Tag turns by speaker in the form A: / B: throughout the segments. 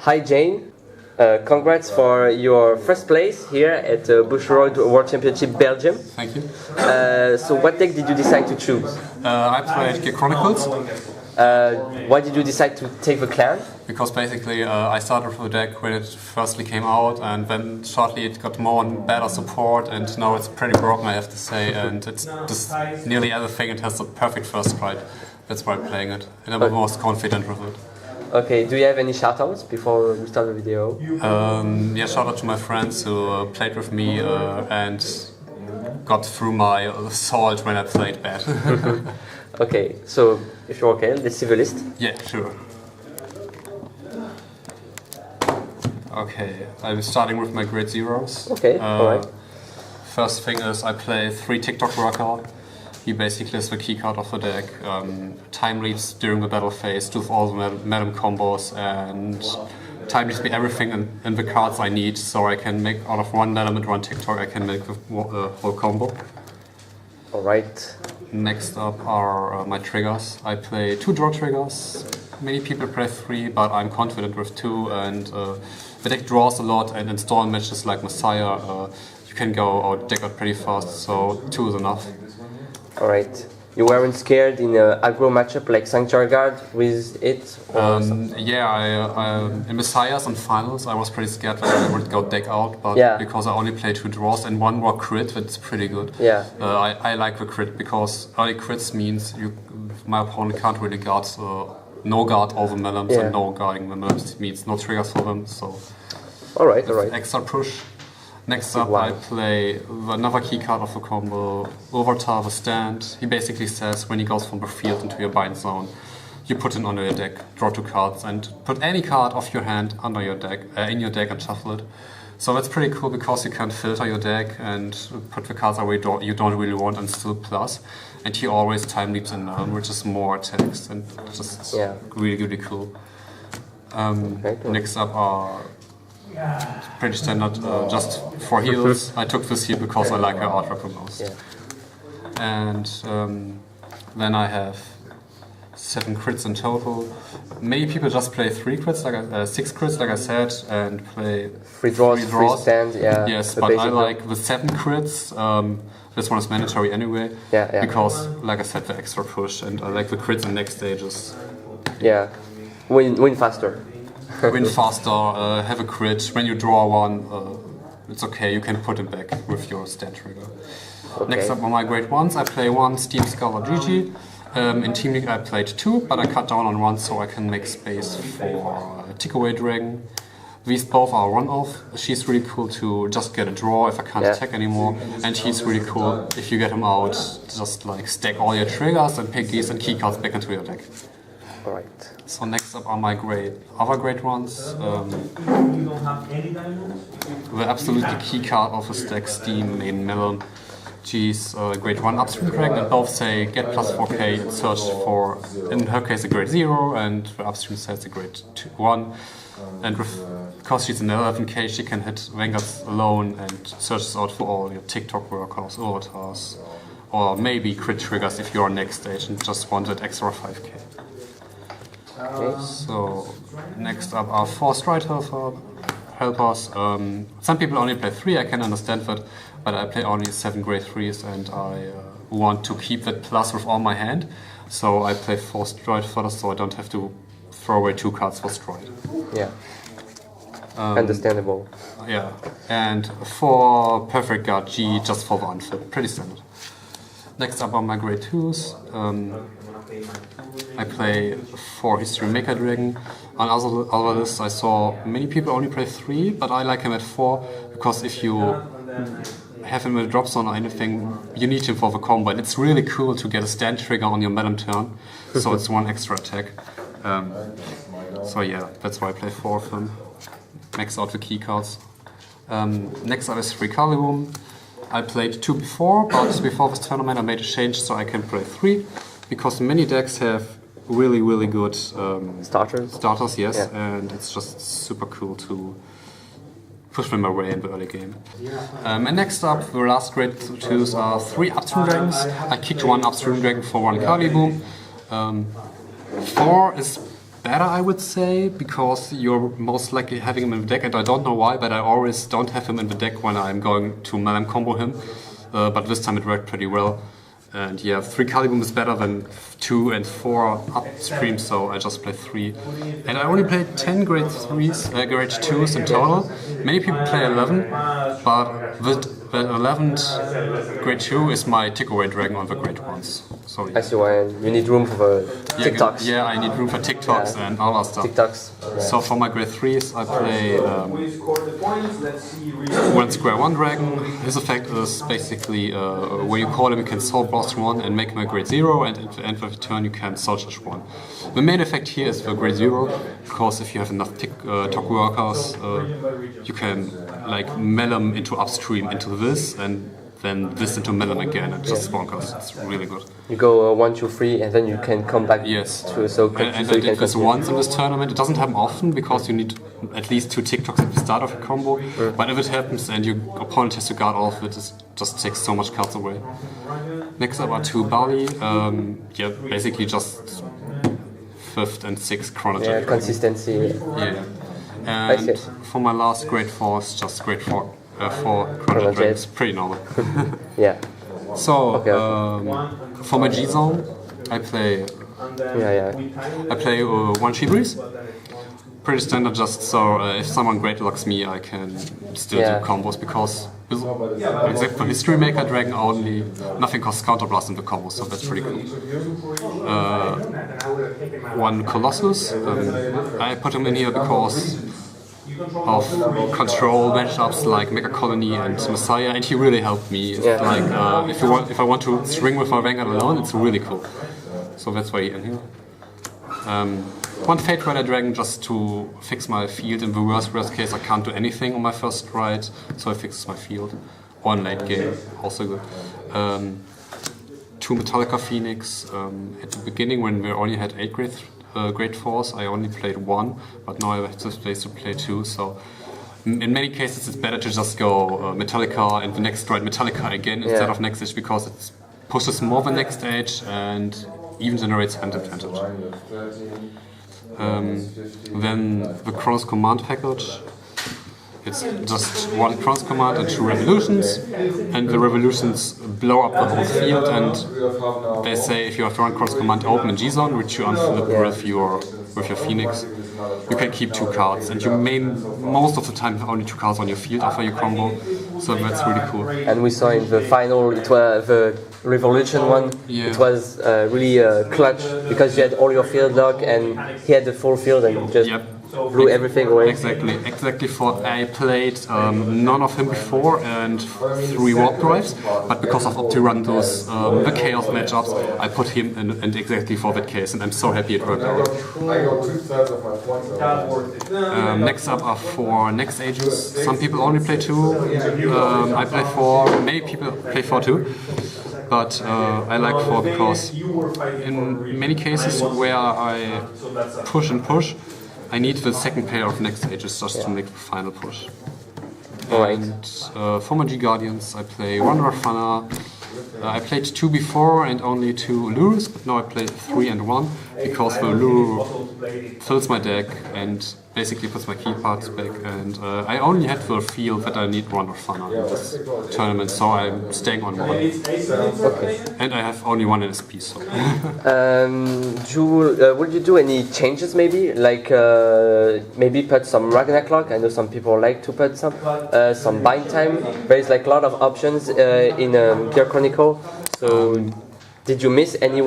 A: Hi Jane, congrats for your first place here at Bonsouer World Championship Belgium.
B: Thank you.
A: So what deck did you decide to choose?
B: I played Chronicles.
A: Why did you decide to take the clan?
B: Because basically I started with a deck when it firstly came out, and then shortly it got more and better support, and now it's pretty broken, I have to say, and it's just nearly everything. It has the perfect first strike. That's why I'm playing it, and I'm most confident with it.
A: Okay, do you have any shoutouts before we start the video?
B: Yeah, shout out to my friends who played with me and got through my assault when I played bad.
A: Okay, so if you're okay, let's see the list.
B: Yeah, sure. Okay, I'm starting with my grade zeros.
A: Okay, alright.
B: First thing is I play 3 TikTok worker. He basically is the key card of the deck. Time leaps during the battle phase, do all the madam combos, and time leaps be everything in the cards I need, so I can make out of 1 madam and 1 TikTok, I can make the whole combo. Alright. Next up are my triggers. I play 2 draw triggers. Many people play 3, but I'm confident with 2, and the deck draws a lot, and in storm matches like Messiah, you can go out deck out pretty fast, so 2 is enough. Alright. You weren't scared in an aggro matchup like Sanctuary Guard with it? Yeah, in Messiahs and finals I was pretty scared that I would go deck out, but because I only played 2 draws and 1 more crit, that's pretty good. Yeah. I like the crit because early crits means my opponent can't really guard, no guard over melons, and no guarding the melons means no triggers for them, so alright. Extra push. Next up I play another key card of the combo, Overtar the Stand. He basically says when he goes from the field into your bind zone, you put it under your deck, draw 2 cards, and put any card of your hand under your deck, in your deck, and shuffle it. So that's pretty cool because you can filter your deck and put the cards away you don't really want and still plus. And he always time leaps in which is more attacks, and just really cool. Next up are pretty standard, just for heals. I took this heal because I like her artwork the most. And then I have 7 crits in total. Many people just play 3 crits, 6 crits, like I said, and play 3 draws. 3 stands, yes, but I like the 7 crits. This one is mandatory anyway, because, like I said, the extra push, and I like the crits in next stages. Yeah, win faster. Win faster, have a crit. When you draw 1, it's okay, you can put it back with your stand trigger. Next up are my grade 1s. I play 1 Steam Scholar GG. In Team League I played 2, but I cut down on 1 so I can make space for Takeaway Dragon. These both are run-off. She's really cool to just get a draw if I can't attack anymore, and he's really cool if you get him out, just like stack all your triggers and pick these and key cards back into your deck. Alright. So next up are my other grade ones. The absolutely key card of the deck, Steam Maiden Melon. She's grade 1 upstream dragon, and both say get plus 4k, search for, in her case, a grade 0, and the upstream says a grade 1. And because she's an 11k, she can hit Vanguards alone and searches out for all your TikTok workers, avatars, or maybe crit triggers if you're next stage and just want that extra 5k. Okay. So next up are 4 stride helpers. Some people only play 3, I can understand that, but I play only 7 grade 3s, and I want to keep that plus with all my hand. So I play 4 stride first, so I don't have to throw away 2 cards for stride. Yeah. Understandable. Yeah. And 4 perfect guard G just for the unfit. Pretty standard. Next up are my grade 2s. I play 4 History Maker Dragon. On other lists I saw many people only play 3, but I like him at 4 because if you have him in a drop zone or anything, you need him for the combo. And it's really cool to get a stand trigger on your madam turn, so it's 1 extra attack. So yeah, that's why I play 4 of them. Max out the key cards. Next up is 3 Calibum. I played 2 before, but before this tournament I made a change so I can play 3, because many decks have really good starters, yes, and it's just super cool to push them away in the early game. And next up, the last grade 2s are 3 upstream dragons. I kicked 1 upstream dragon for 1 Calibum. 4 is better, I would say, because you're most likely having him in the deck, and I don't know why, but I always don't have him in the deck when I'm going to Melem combo him. But this time it worked pretty well. And yeah, 3 Caliburn is better than 2 and 4 upstream, so I just played 3. And I only played 10 grade 3s, grade 2s in total. Many people play 11, but the 11th grade 2 is my takeaway dragon on the grade 1s. So yeah.
A: I see why you need room for TikToks.
B: Yeah, I need room for TikToks and all that stuff.
A: TikToks.
B: So for my grade 3s, I play 1 square 1 dragon. His effect is basically when you call him, you can soul blast 1 and make him a grade 0, and at the end of the turn you can soul charge 1. The main effect here is the grade 0, because if you have enough talk workers, you can like melem into upstream into this, and then this into melem again, and just bonkers. It's really good.
A: You go 1, 2, 3, and then you can come back.
B: Yes.
A: To so.
B: And I did this once in this tournament. It doesn't happen often because you need at least 2 TikToks at the start of a combo. But if it happens and your opponent has to guard all of it, it just takes so much cards away. Next up are 2 Bali. Yeah, basically just 5th and 6th Chronicle.
A: Yeah, consistency.
B: Yeah. And for my last grade 4s, just grade 4. For Chronicle, it's pretty normal.
A: Yeah.
B: So for my G zone, I play. I play 1 Shibris. Pretty standard, just so if someone great locks me, I can still do combos, because except for History Maker Dragon only, nothing costs counterblast in the combo, so that's pretty cool. 1 Colossus. I put him in here because of control matchups like Mega Colony and Messiah, and he really helped me. Like if I want to string with my Vanguard alone, it's really cool. So that's why he's in here. 1 Fate Rider Dragon just to fix my field. In the worst case, I can't do anything on my first ride, so it fixes my field. 1 late game, also good. 2 Metallica Phoenix. At the beginning, when we only had 8 grade 4s, I only played 1, but now I have this place to play 2, so in many cases it's better to just go Metallica and the next ride Metallica again instead of next stage, because it pushes more the next stage and even generates hand advantage. Then the cross command package. It's just 1 cross command and 2 revolutions, and the revolutions blow up the whole field, and they say if you have 1 cross command open in G-Zone, which you unflip with your Phoenix, you can keep 2 cards, and you most of the time have only 2 cards on your field after your combo, so that's really cool. And
A: we saw in the final, it was the Revolution one, it was really clutch, because you had all your field lock, and he had the full field, and just blew everything away.
B: Exactly. For I played none of him before and 3 warp drives, but because of Optirandos, the chaos matchups, I put him in exactly for that case, and I'm so happy it worked out. Next up are 4 next ages. Some people only play 2. I play 4. Many people play 4 too. But I like 4 because in many cases where I push and push, I need the second pair of next ages just to make the final push. And for my G-Guardians, I play 1 Rafana. I played 2 before and only 2 Lures, but now I play 3 and 1 because the Lure fills my deck and basically puts my key parts back. And I only had the feel that I need 1 Rafana in this tournament, so I'm staying on 1. And I have only 1 NSP. So.
A: Would you do any changes maybe? Like maybe put some Ragnarok? I know some people like to put some bind time. There is like a lot of options in Gear Chronicle. So did you miss any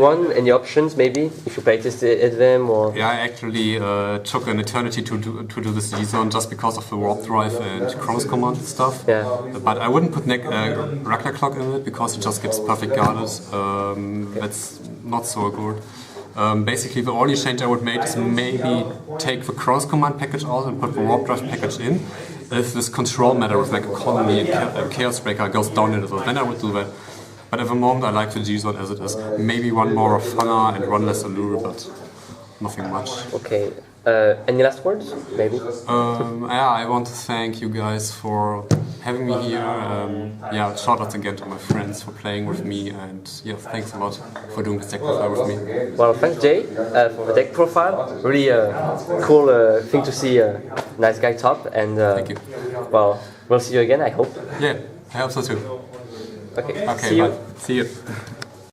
A: options maybe, if you practiced them? Or?
B: Yeah, I actually took an eternity to do this G-Zone just because of the warp drive and cross command stuff.
A: Yeah.
B: But I wouldn't put Ragnarok in it because it just gets perfect guarded. That's not so good. Basically, the only change I would make is maybe take the cross command package out and put the warp drive package in. If this control matter with like a colony and chaos breaker goes down a little, then I would do that. But at the moment I like the G-Zone as it is. Maybe 1 more of Fana and 1 less Allure, but nothing much.
A: Okay. Any last words, maybe?
B: Yeah, I want to thank you guys for having me here. Yeah, shout out again to my friends for playing with me, and yeah, thanks a lot for doing this deck profile with me.
A: Well, thanks Jay for the deck profile. Really cool thing to see a nice guy top, and
B: Thank you.
A: well, we'll see you again, I hope.
B: Yeah, I hope so too.
A: Okay,
B: Okay,
A: see you.
B: bye. See you.